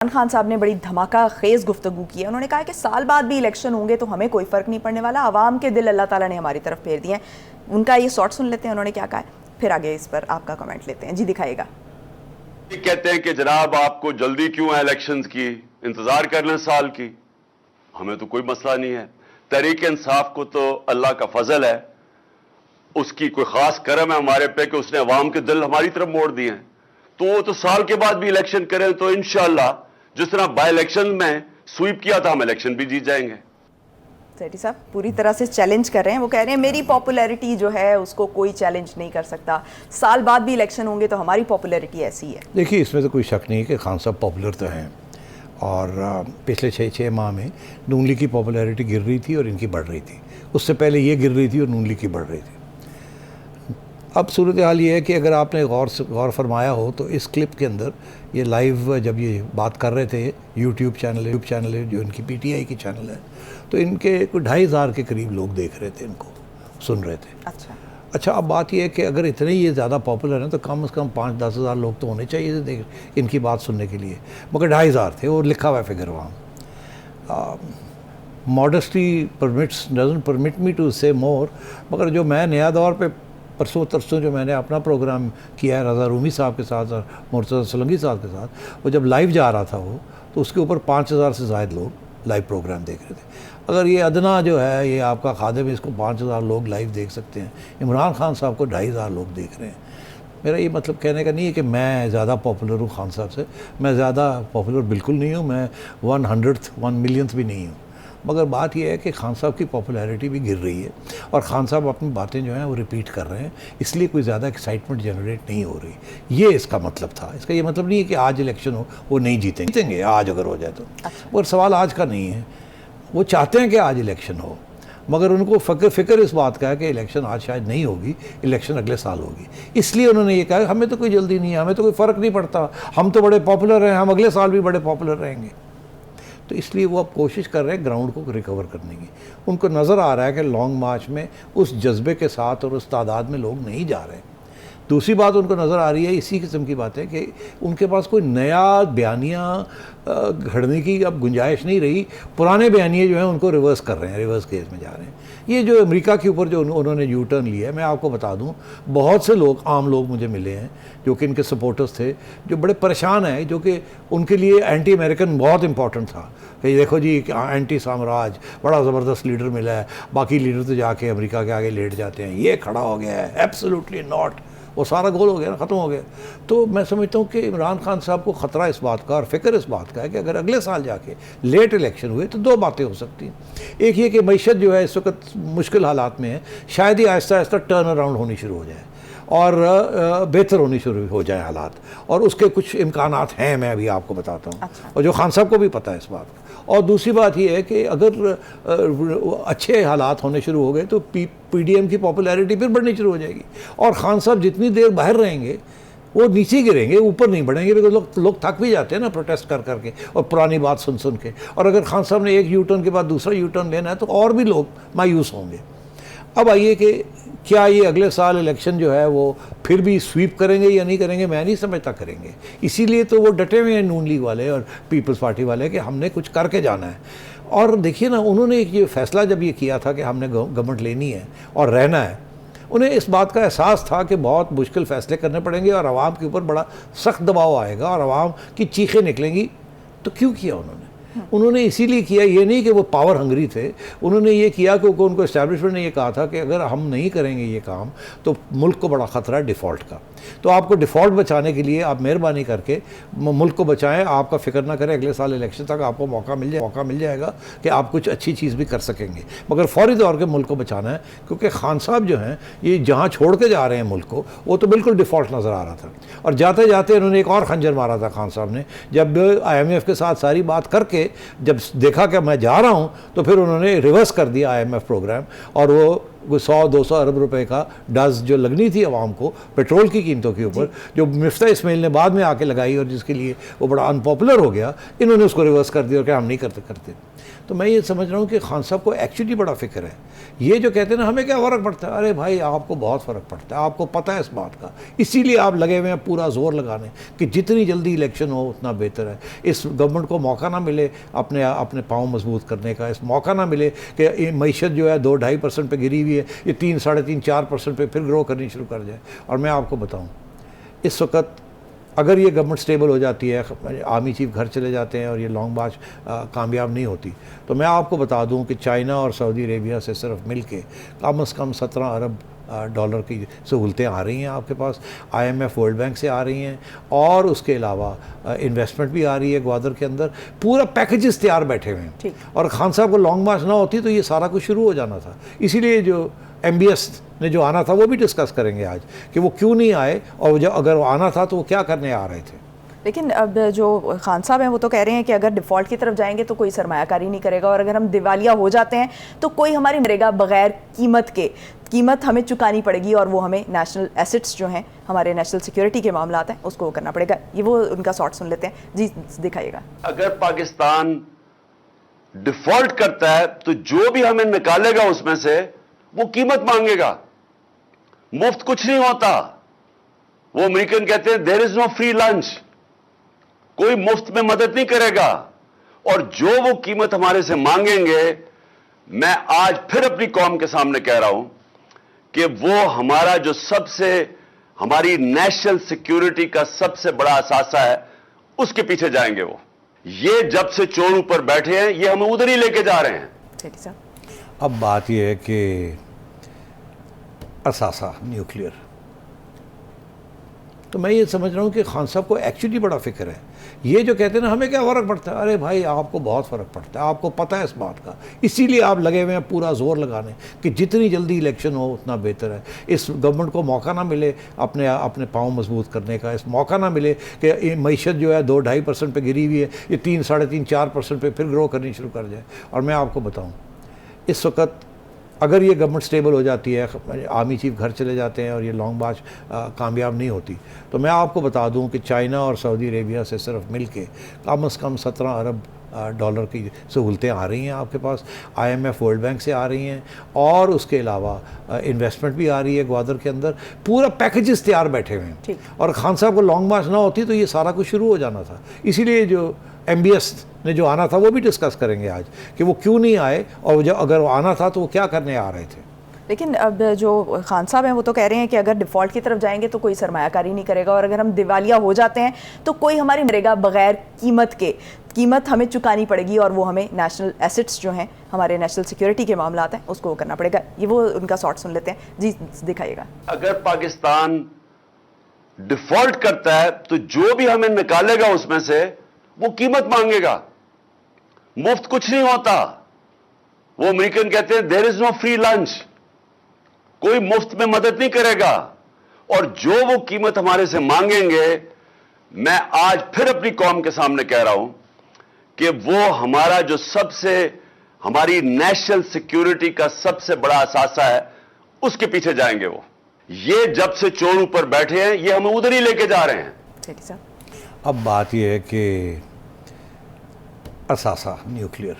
इमरान खान साहब ने बड़ी धमाका खेज गुफ्तगू की है। उन्होंने कहा कि साल बाद भी इलेक्शन होंगे तो हमें कोई फ़र्क नहीं पड़ने वाला, आवाम के दिल अल्लाह ताला ने हमारी तरफ फेर दिए हैं। उनका ये शॉर्ट सुन लेते हैं, उन्होंने क्या कहा है, फिर आगे इस पर आपका कमेंट लेते हैं। जी दिखाइएगा। कहते हैं कि जनाब आपको जल्दी क्यों है इलेक्शंस की, इंतजार कर लें साल की। हमें तो कोई मसला नहीं है। तहरीक इंसाफ को तो अल्लाह का फजल है, उसकी कोई खास करम है हमारे पे कि उसने अवाम के दिल हमारी तरफ मोड़ दिए हैं। तो वो तो साल के बाद भी इलेक्शन करें तो इंशाअल्लाह जिस तरह बाय इलेक्शन में स्वीप किया था हम इलेक्शन भी जीत जाएंगे। सेठी साहब पूरी तरह से चैलेंज कर रहे हैं। वो कह रहे हैं मेरी पॉपुलैरिटी जो है उसको कोई चैलेंज नहीं कर सकता, साल बाद भी इलेक्शन होंगे तो हमारी पॉपुलैरिटी ऐसी है। देखिए, इसमें तो कोई शक नहीं है कि खान साहब पॉपुलर तो हैं और पिछले 6 माह में नून लीग की पॉपुलैरिटी गिर रही थी और इनकी बढ़ रही थी। उससे पहले ये गिर रही थी और नून लीग की बढ़ रही थी। अब सूरत हाल ये है कि अगर आपने गौर फरमाया हो तो इस क्लिप के अंदर ये लाइव जब ये बात कर रहे थे, यूट्यूब चैनल है जो इनकी PTI की चैनल है, तो इनके कोई 2,500 के करीब लोग देख रहे थे, इनको सुन रहे थे। अच्छा, अब बात यह है कि अगर इतने ये ज़्यादा पॉपुलर हैं तो कम से कम 5-10 हज़ार लोग तो होने चाहिए देख इनकी बात सुनने के लिए, मगर 2,500 थे। वो लिखा हुआ है फिगर वहाँ। Modesty doesn't permit me to say more, मगर जो मैं नया दौर पे परसों तरसों जो मैंने अपना प्रोग्राम किया है रज़ा रूमी साहब के साथ और मुर्तज़ा सोलंकी साहब के साथ, वो जब लाइव जा रहा था वो, तो उसके ऊपर 5,000 से ज़ायद लोग लाइव प्रोग्राम देख रहे थे। अगर ये अदना जो है ये आपका खादिम, इसको 5,000 लोग लाइव देख सकते हैं, इमरान खान साहब को 2,500 लोग देख रहे हैं। मेरा ये मतलब कहने का नहीं है कि मैं ज़्यादा पॉपुलर हूँ खान साहब से, मैं ज़्यादा पॉपुलर बिल्कुल नहीं हूँ, मैं 1 मिलियंथ भी नहीं हूँ। मगर बात यह है कि खान साहब की पॉपुलैरिटी भी गिर रही है और खान साहब अपनी बातें जो हैं वो रिपीट कर रहे हैं, इसलिए कोई ज़्यादा एक्साइटमेंट जनरेट नहीं हो रही। ये इसका मतलब था। इसका ये मतलब नहीं है कि आज इलेक्शन हो वो नहीं जीतेंगे आज अगर हो जाए तो। मगर सवाल आज का नहीं है। वो चाहते हैं कि आज इलेक्शन हो, मगर उनको फ़िक्र इस बात का है कि इलेक्शन आज शायद नहीं होगी, इलेक्शन अगले साल होगी। इसलिए उन्होंने ये कहा हमें तो कोई जल्दी नहीं है, हमें तो कोई फ़र्क नहीं पड़ता, हम तो बड़े पॉपुलर हैं, हम अगले साल भी बड़े पॉपुलर रहेंगे। तो इसलिए वो अब कोशिश कर रहे हैं ग्राउंड को रिकवर करने की। उनको नज़र आ रहा है कि लॉन्ग मार्च में उस जज्बे के साथ और उस तादाद में लोग नहीं जा रहे। दूसरी बात उनको नज़र आ रही है इसी किस्म की बात है कि उनके पास कोई नया बयानिया घड़ने की अब गुंजाइश नहीं रही। पुराने बयानिए जो हैं उनको रिवर्स कर रहे हैं, रिवर्स केस में जा रहे हैं। ये जो अमेरिका के ऊपर जो उन्होंने यू टर्न लिया है, मैं आपको बता दूं बहुत से लोग, आम लोग मुझे मिले हैं जो कि इनके सपोर्टर्स थे, जो बड़े परेशान हैं, जो कि उनके लिए एंटी अमेरिकन बहुत इंपॉर्टेंट था कि देखो जी एंटी साम्राज्य बड़ा ज़बरदस्त लीडर मिला है, बाकी लीडर तो जाके अमेरिका के आगे लेट जाते हैं, ये खड़ा हो गया है, एब्सोल्युटली नॉट, वो सारा गोल हो गया ना, ख़त्म हो गया। तो मैं समझता हूँ कि इमरान खान साहब को ख़तरा इस बात का और फिक्र इस बात का है कि अगर अगले साल जाके लेट इलेक्शन हुए तो दो बातें हो सकती हैं। एक ये कि मईशत जो है इस वक्त मुश्किल हालात में है, शायद ही आहिस्ता आहिस्ता टर्न अराउंड होनी शुरू हो जाए और बेहतर होनी शुरू हो जाए हालात, और उसके कुछ इम्कानात हैं, मैं अभी आपको बताता हूँ। और जो खान साहब को भी पता है इस बात का। और दूसरी बात ये है कि अगर अच्छे हालात होने शुरू हो गए तो PDM की पॉपुलैरिटी फिर बढ़नी शुरू हो जाएगी और खान साहब जितनी देर बाहर रहेंगे वो नीचे गिरेंगे, ऊपर नहीं बढ़ेंगे, बिकॉज लोग थक भी जाते हैं ना प्रोटेस्ट कर करके और पुरानी बात सुन सुन के। और अगर खान साहब ने एक यू टर्न के बाद दूसरा यू टर्न लेना है तो और भी लोग मायूस होंगे। अब आइए कि क्या ये अगले साल इलेक्शन जो है वो फिर भी स्वीप करेंगे या नहीं करेंगे, मैं नहीं समझता करेंगे। इसीलिए तो वो डटे हुए हैं नून लीग वाले और पीपल्स पार्टी वाले कि हमने कुछ करके जाना है। और देखिए ना, उन्होंने एक ये फैसला जब ये किया था कि हमने गवर्नमेंट लेनी है और रहना है, उन्हें इस बात का एहसास था कि बहुत मुश्किल फ़ैसले करने पड़ेंगे और आवाम के ऊपर बड़ा सख्त दबाव आएगा और आवाम की चीखें निकलेंगी। तो क्यों किया उन्होंने इसीलिए किया, ये नहीं कि वो पावर हंगरी थे। उन्होंने ये किया क्योंकि उनको इस्टेब्लिशमेंट ने ये कहा था कि अगर हम नहीं करेंगे ये काम तो मुल्क को बड़ा ख़तरा है डिफ़ॉल्ट का। तो आपको डिफ़ॉल्ट बचाने के लिए आप मेहरबानी करके मुल्क को बचाएं, आपका फ़िक्र ना करें, अगले साल इलेक्शन तक आपको मौका मिल जाएगा कि आप कुछ अच्छी चीज़ भी कर सकेंगे। मगर फौरी तौर पर मुल्क को बचाना है, क्योंकि खान साहब जो हैं ये जहाँ छोड़ के जा रहे हैं मुल्क को, वो तो बिल्कुल डिफ़ॉल्ट नज़र आ रहा था। और जाते जाते उन्होंने एक और खंजर मारा था खान साहब ने, जब IMF के साथ सारी बात करके जब देखा कि मैं जा रहा हूँ तो फिर उन्होंने रिवर्स कर दिया IMF प्रोग्राम और वो कोई 100-200 अरब रुपए का डज जो लगनी थी आवाम को पेट्रोल की कीमतों के ऊपर, जो मिफ्ता इस्माइल ने बाद में आके लगाई और जिसके लिए वो बड़ा अनपॉपुलर हो गया, इन्होंने उसको रिवर्स कर दिया और क्या हम नहीं करते। तो मैं ये समझ रहा हूँ कि खान साहब को एक्चुअली बड़ा फिक्र है। ये जो कहते हैं ना हमें क्या फ़र्क पड़ता है, अरे भाई आपको बहुत फ़र्क पड़ता है, आपको पता है इस बात का, इसीलिए आप लगे हुए हैं पूरा जोर लगाने कि जितनी जल्दी इलेक्शन हो उतना बेहतर है। इस गवर्नमेंट को मौका ना मिले अपने पाँव मजबूत करने का, इस मौका ना मिले कि मीशत जो है 2-2.5% पे गिरी हुई है, ये 3-3.5-4% पे फिर ग्रो करनी शुरू कर जाए। और मैं आपको बताऊँ, इस वक्त अगर ये गवर्नमेंट स्टेबल हो जाती है, आर्मी चीफ घर चले जाते हैं और ये लॉन्ग मार्च कामयाब नहीं होती, तो मैं आपको बता दूं कि चाइना और सऊदी अरेबिया से सिर्फ मिल के कम से कम 17 अरब डॉलर की सहूलतें आ रही हैं आपके पास, IMF वर्ल्ड बैंक से आ रही हैं, और उसके अलावा इन्वेस्टमेंट भी आ रही है ग्वादर के अंदर, पूरा पैकेजेस तैयार बैठे हुए हैं। और खान साहब को लॉन्ग मार्च ना होती तो ये सारा कुछ शुरू हो जाना था। इसीलिए जो MBS ने जो आना था वो भी डिस्कस करेंगे आज कि वो क्यों नहीं आए, और जो अगर वो आना था तो वो क्या करने आ रहे थे। लेकिन अब जो खान साहब हैं वो तो कह रहे हैं कि अगर डिफ़ॉल्ट की तरफ जाएंगे तो कोई सरमायाकारी नहीं करेगा, और अगर हम दिवालिया हो जाते हैं तो कोई हमारी मरेगा बगैर कीमत हमें चुकानी पड़ेगी, और वो हमें नेशनल एसेट्स जो हैं, हमारे नेशनल सिक्योरिटी के मामलात हैं, उसको करना पड़ेगा। ये वो उनका शॉर्ट सुन लेते हैं जी, दिखाइएगा। अगर पाकिस्तान डिफॉल्ट करता है तो जो भी हमें निकालेगा उसमें से वो कीमत मांगेगा। मुफ्त कुछ नहीं होता। वो अमेरिकन कहते हैं there is no free lunch, कोई मुफ्त में मदद नहीं करेगा, और जो वो कीमत हमारे से मांगेंगे, मैं आज फिर अपनी कौम के सामने कह रहा हूं कि वो हमारा जो हमारी नेशनल सिक्योरिटी का सबसे बड़ा असासा है, उसके पीछे जाएंगे वो। ये जब से चोर ऊपर बैठे हैं, ये हमें उधर ही लेके जा रहे हैं। ठीक है। अब बात यह है कि असासा न्यूक्लियर, तो मैं ये समझ रहा हूँ कि खान साहब को एक्चुअली बड़ा फिक्र है। ये जो कहते हैं ना हमें क्या फ़र्क पड़ता है, अरे भाई आपको बहुत फ़र्क पड़ता है, आपको पता है इस बात का, इसीलिए आप लगे हुए हैं पूरा जोर लगाने कि जितनी जल्दी इलेक्शन हो उतना बेहतर है। इस गवर्नमेंट को मौका ना मिले अपने पाँव मजबूत करने का, इस मौका ना मिले कि मीशत जो है 2-2.5% पे गिरी हुई है, ये 3-3.5-4% पे फिर ग्रो करनी शुरू कर जाए। और मैं आपको बताऊँ, इस वक्त अगर ये गवर्नमेंट स्टेबल हो जाती है, आर्मी चीफ घर चले जाते हैं और ये लॉन्ग मार्च कामयाब नहीं होती, तो मैं आपको बता दूं कि चाइना और सऊदी अरेबिया से सिर्फ मिल के कम 17 अरब डॉलर की सहूलतें आ रही हैं आपके पास, IMF वर्ल्ड बैंक से आ रही हैं, और उसके अलावा इन्वेस्टमेंट भी आ रही है ग्वादर के अंदर, पूरा पैकेजेस तैयार बैठे हुए हैं। और खान साहब को लॉन्ग मार्च ना होती तो ये सारा कुछ शुरू हो जाना था। इसीलिए जो MBS ने जो आना था वो भी डिस्कस करेंगे आज कि वो क्यों नहीं आए, और जो अगर वो आना था तो वो क्या करने आ रहे थे। लेकिन अब जो खान साहब हैं वो तो कह रहे हैं कि अगर डिफ़ॉल्ट की तरफ जाएंगे तो कोई सरमायाकारी नहीं करेगा, और अगर हम दिवालिया हो जाते हैं तो कोई हमारी मरेगा बगैर कीमत हमें चुकानी पड़ेगी, और वो हमें नेशनल एसेट्स जो हैं, हमारे नेशनल सिक्योरिटी के मामलात हैं, उसको करना पड़ेगा। ये वो उनका शॉर्ट सुन लेते हैं जी, दिखाइएगा। अगर पाकिस्तान डिफॉल्ट करता है तो जो भी हमें निकालेगा उसमें से वो कीमत मांगेगा। मुफ्त कुछ नहीं होता। वो अमेरिकन कहते हैं there is no free lunch, कोई मुफ्त में मदद नहीं करेगा, और जो वो कीमत हमारे से मांगेंगे, मैं आज फिर अपनी कौम के सामने कह रहा हूं कि वो हमारा जो हमारी नेशनल सिक्योरिटी का सबसे बड़ा असासा है, उसके पीछे जाएंगे वो। ये जब से चोर ऊपर बैठे हैं, ये हमें उधर ही लेके जा रहे हैं। ठीक है। अब बात यह है कि असासा न्यूक्लियर,